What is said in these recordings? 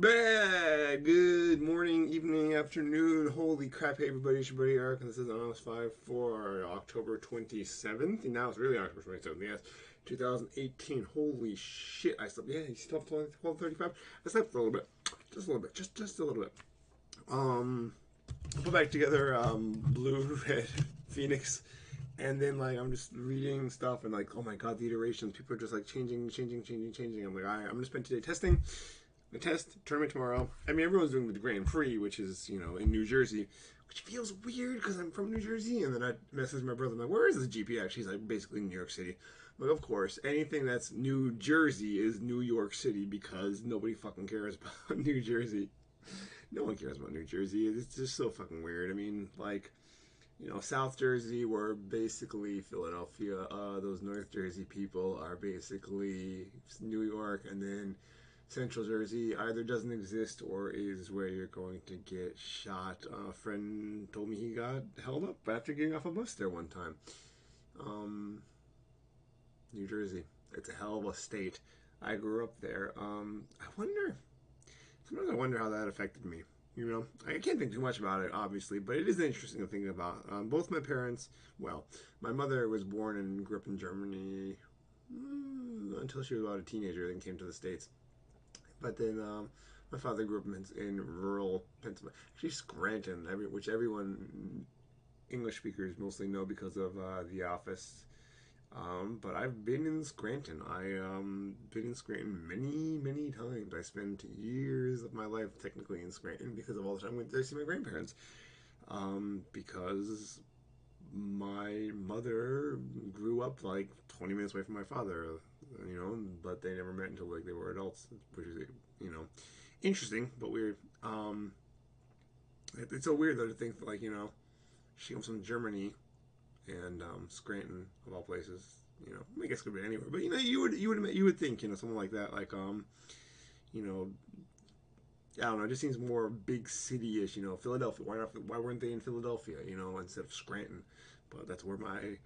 Good morning, evening, afternoon. Holy crap, hey everybody, it's your buddy Eric, and this is Honest 5 for October 27th. And now it's really October 27th, yes, 2018. Holy shit, I slept, yeah, you slept 12:35. I slept for a little bit, just a little bit, just a little bit. Um, I put back together Blue, Red, Phoenix, and then like I'm just reading stuff and like, oh my god, the iterations. People are just like changing. I'm like, all right, I'm gonna spend today testing the test tournament tomorrow. I mean, everyone's doing the Grand Prix, which is in New Jersey, which feels weird because I'm from New Jersey. And then I messaged my brother, I'm like, "Where is this GP actually?" He's like, "Basically New York City." I'm like, of course, anything that's New Jersey is New York City because nobody fucking cares about New Jersey. No one cares about New Jersey. It's just so fucking weird. I mean, like, South Jersey, we're basically Philadelphia. Those North Jersey people are basically New York, and then Central Jersey either doesn't exist or is where you're going to get shot. A friend told me he got held up after getting off a bus there one time. Um, New Jersey, it's a hell of a state. I grew up there. I wonder. Sometimes I wonder how that affected me. I can't think too much about it, obviously, but it is interesting to think about. Both my parents, well, my mother was born and grew up in Germany until she was about a teenager, then came to the States. But then my father grew up in rural Pennsylvania, actually Scranton, which everyone English speakers mostly know because of The Office. But I've been in Scranton. I been in Scranton many times. I spent years of my life technically in Scranton because of all the time I went there to see my grandparents. Because my mother grew up like 20 minutes away from my father, but they never met until like they were adults, which is interesting but weird. It's so weird though to think that she comes from Germany and Scranton of all places. I guess it could be anywhere, but you would think someone like that you know I don't know. It just seems more big city-ish. Philadelphia. Why weren't they in Philadelphia? Instead of Scranton. But that's where my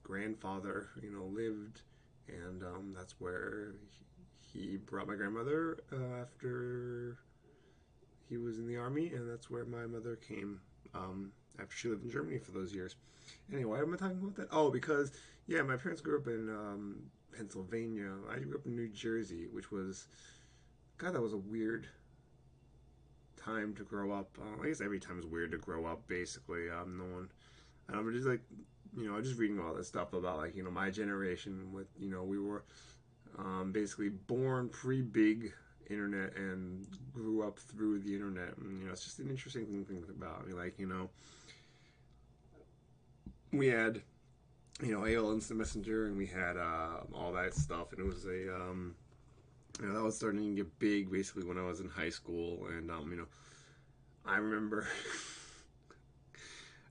grandfather lived, and that's where he brought my grandmother after he was in the army, and that's where my mother came after she lived in Germany for those years. Anyway, why am I talking about that? Oh, because yeah, my parents grew up in Pennsylvania. I grew up in New Jersey, which was God, that was a weird time to grow up. I guess every time is weird to grow up. Basically, no one. I don't know, just like just reading all this stuff about my generation. With we were basically born pre big internet and grew up through the internet. And, it's just an interesting thing to think about. I mean, we had AOL Instant Messenger, and we had all that stuff, and it was that was starting to get big basically when I was in high school, and I remember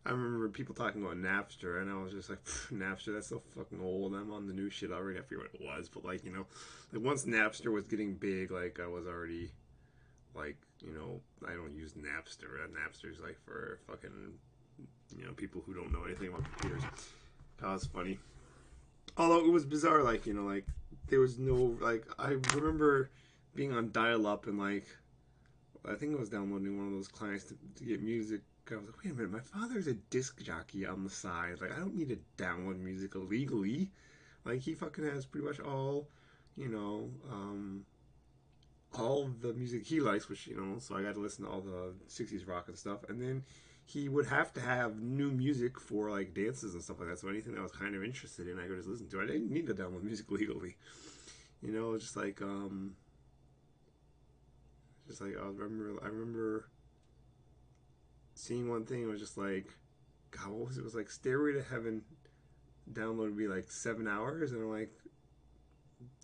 I remember people talking about Napster, and I was just like, Napster, that's so fucking old. I'm on the new shit already. I forget what it was, but like once Napster was getting big, like I was already like, I don't use Napster. Napster's like for fucking, people who don't know anything about computers. That was funny. Although it was bizarre, like there was no I remember being on dial up and I think I was downloading one of those clients to get music. I was like, wait a minute, my father's a disc jockey on the side. Like, I don't need to download music illegally. Like, he fucking has pretty much you know, um, all the music he likes, which, so I got to listen to all the 60s rock and stuff. And then he would have to have new music for, like, dances and stuff like that. So anything that I was kind of interested in, I could just listen to. I didn't need to download music legally. Just I remember seeing one thing. It was just like, God, what was it? It was like Stairway to Heaven download would be like 7 hours, and I'm like,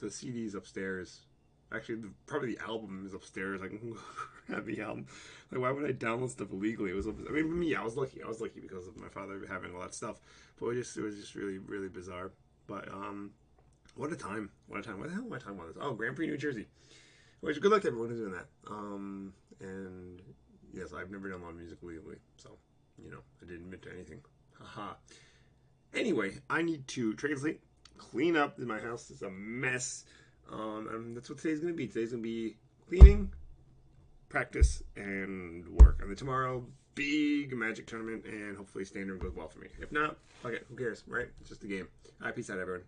the CD's upstairs. Actually, probably the album is upstairs. I can have the album. Like, why would I download stuff illegally? I mean, for me, I was lucky. I was lucky because of my father having all that stuff. But it was just really bizarre. But what a time! What a time! What the hell am I talking about this? Oh, Grand Prix, New Jersey. Which good luck to everyone who's doing that. And yes, I've never done a lot of music legally, so I didn't admit to anything. Haha. Anyway, I need to translate, clean up. My house is a mess. And that's what today's gonna be. Today's gonna be cleaning, practice and work. And then tomorrow, big Magic tournament, and hopefully Standard goes well for me. If not, fuck it, who cares, right? It's just a game. All right, peace out, everyone.